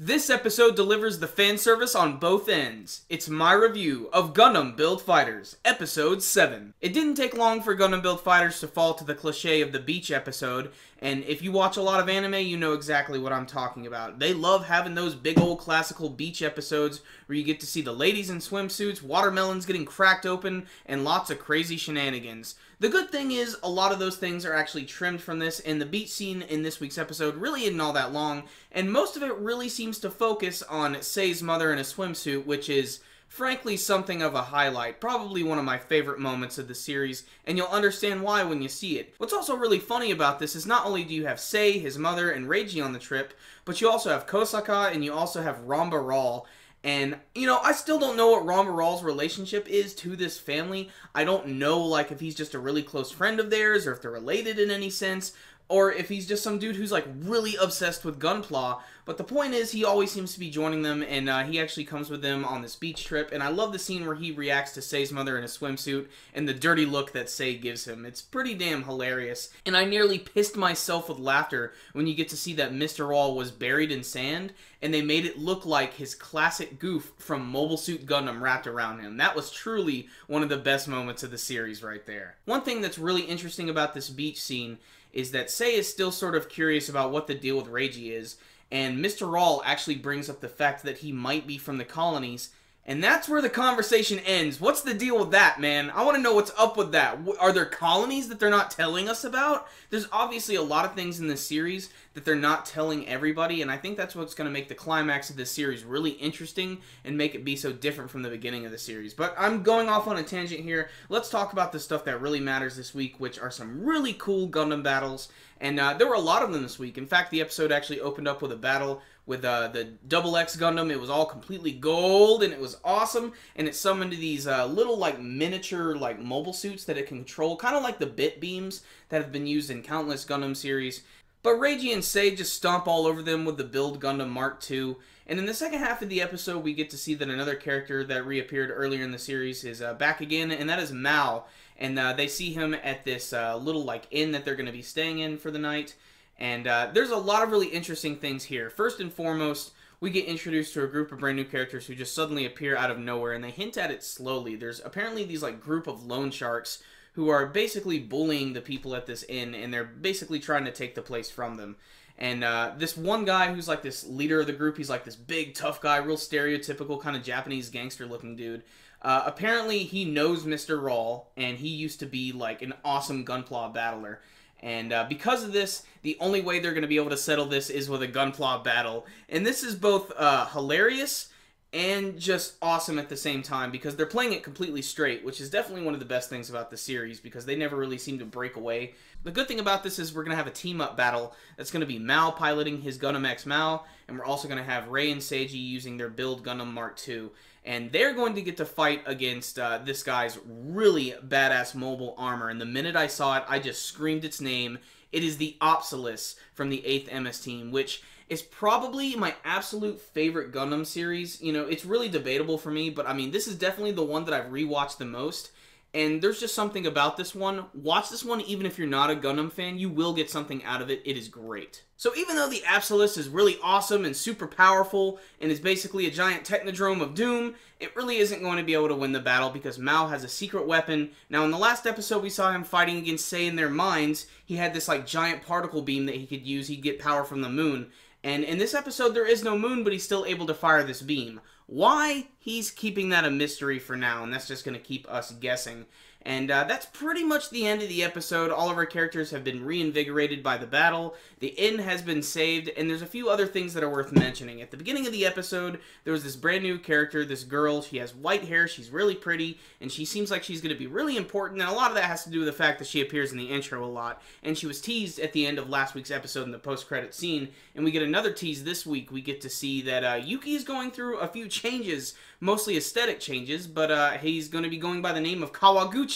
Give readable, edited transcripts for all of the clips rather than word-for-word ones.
This episode delivers the fan service on both ends. It's my review of Gundam Build Fighters, Episode 7. It didn't take long for Gundam Build Fighters to fall to the cliche of the beach episode, and if you watch a lot of anime, you know exactly what I'm talking about. They love having those big old classical beach episodes where you get to see the ladies in swimsuits, watermelons getting cracked open, and lots of crazy shenanigans. The good thing is, a lot of those things are actually trimmed from this, and the beach scene in this week's episode really isn't all that long, and most of it really seems to focus on Sei's mother in a swimsuit, which is, frankly, something of a highlight. Probably one of my favorite moments of the series, and you'll understand why when you see it. What's also really funny about this is not only do you have Sei, his mother, and Reiji on the trip, but you also have Kosaka, and you also have Ramba Ral. And, you know, I still don't know what Ramba Ral's relationship is to this family. I don't know, like, if he's just a really close friend of theirs, or if they're related in any sense, or if he's just some dude who's, like, really obsessed with Gunpla. But the point is, he always seems to be joining them, and he actually comes with them on this beach trip. And I love the scene where he reacts to Sei's mother in a swimsuit, and the dirty look that Sei gives him. It's pretty damn hilarious. And I nearly pissed myself with laughter when you get to see that Mr. Ral was buried in sand, and they made it look like his classic goof from Mobile Suit Gundam wrapped around him. That was truly one of the best moments of the series right there. One thing that's really interesting about this beach scene is that Sei is still sort of curious about what the deal with Reiji is, and Mr. Ral actually brings up the fact that he might be from the colonies, and that's where the conversation ends. What's the deal with that, man? I want to know what's up with that. Are there colonies that they're not telling us about? There's obviously a lot of things in this series that they're not telling everybody, and I think that's what's going to make the climax of this series really interesting and make it be so different from the beginning of the series. But I'm going off on a tangent here. Let's talk about the stuff that really matters this week, which are some really cool Gundam battles, and there were a lot of them this week. In fact, the episode actually opened up with a battle with the Double X Gundam. It was all completely gold, and it was awesome, and it summoned these little, like, miniature, like, mobile suits that it can control, kind of like the bit beams that have been used in countless Gundam series. But Reiji and Sei just stomp all over them with the Build Gundam Mark II, and in the second half of the episode, we get to see that another character that reappeared earlier in the series is back again, and that is Mao, and they see him at this little, like, inn that they're going to be staying in for the night. And there's a lot of really interesting things here. First and foremost, we get introduced to a group of brand new characters who just suddenly appear out of nowhere, and they hint at it slowly. There's apparently these, like, group of loan sharks who are basically bullying the people at this inn, and they're basically trying to take the place from them. And this one guy who's like this leader of the group, he's like this big, tough guy, real stereotypical kind of Japanese gangster-looking dude. Apparently, he knows Mr. Ral, and he used to be like an awesome Gunpla battler. And because of this, the only way they're going to be able to settle this is with a Gunpla battle. And this is both hilarious and just awesome at the same time, because they're playing it completely straight, which is definitely one of the best things about the series, because they never really seem to break away. The good thing about this is we're going to have a team-up battle that's going to be Mao piloting his Gundam X Mao, and we're also going to have Rei and Seiji using their Build Gundam Mark II. And they're going to get to fight against this guy's really badass mobile armor. And the minute I saw it, I just screamed its name. It is the Opsilis from the 8th MS team, which is probably my absolute favorite Gundam series. You know, it's really debatable for me, but I mean, this is definitely the one that I've rewatched the most. And there's just something about this one. Watch this one even if you're not a Gundam fan. You will get something out of it. It is great. So even though the Absolus is really awesome and super powerful and is basically a giant technodrome of doom, it really isn't going to be able to win the battle because Mao has a secret weapon. Now in the last episode we saw him fighting against Sei in their mines. He had this like giant particle beam that he could use. He'd get power from the moon. And in this episode there is no moon, but he's still able to fire this beam. Why? He's keeping that a mystery for now, and that's just going to keep us guessing. And that's pretty much the end of the episode. All of our characters have been reinvigorated by the battle. The inn has been saved, and there's a few other things that are worth mentioning. At the beginning of the episode, there was this brand new character, this girl. She has white hair, she's really pretty, and she seems like she's going to be really important, and a lot of that has to do with the fact that she appears in the intro a lot. And she was teased at the end of last week's episode in the post-credit scene, and we get another tease this week. We get to see that Yuki is going through a few changes, mostly aesthetic changes, but he's going to be going by the name of Kawaguchi.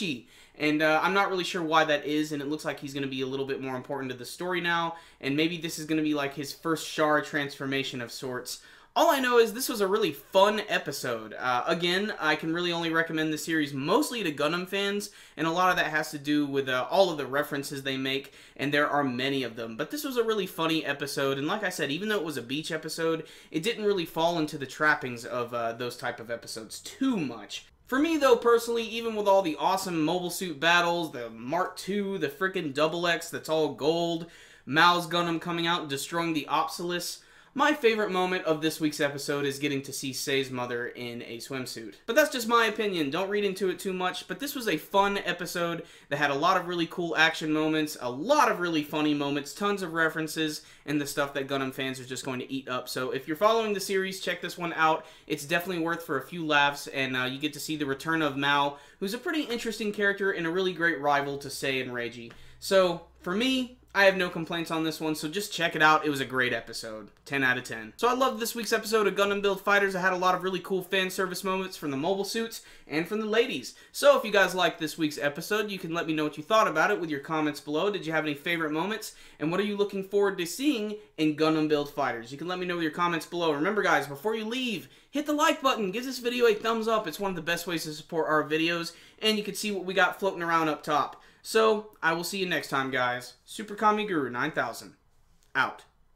And I'm not really sure why that is, and it looks like he's going to be a little bit more important to the story now, and maybe this is going to be like his first Char transformation of sorts. All I know is this was a really fun episode. Again, I can really only recommend the series mostly to Gundam fans, and a lot of that has to do with all of the references they make, and there are many of them. But this was a really funny episode, and like I said, even though it was a beach episode, it didn't really fall into the trappings of those type of episodes too much. For me, though, personally, even with all the awesome mobile suit battles, the Mark II, the frickin' Double X that's all gold, Mao's Gundam coming out and destroying the Obsolus, my favorite moment of this week's episode is getting to see Sei's mother in a swimsuit. But that's just my opinion, don't read into it too much, but this was a fun episode that had a lot of really cool action moments, a lot of really funny moments, tons of references, and the stuff that Gundam fans are just going to eat up. So if you're following the series, check this one out. It's definitely worth for a few laughs, and you get to see the return of Mao, who's a pretty interesting character and a really great rival to Sei and Reiji. So, for me, I have no complaints on this one, so just check it out. It was a great episode. 10 out of 10. So I loved this week's episode of Gundam Build Fighters. I had a lot of really cool fan service moments from the mobile suits and from the ladies. So if you guys liked this week's episode, you can let me know what you thought about it with your comments below. Did you have any favorite moments? And what are you looking forward to seeing in Gundam Build Fighters? You can let me know with your comments below. Remember guys, before you leave, hit the like button. Give this video a thumbs up. It's one of the best ways to support our videos. And you can see what we got floating around up top. So, I will see you next time, guys. Super Kami Guru 9000, out.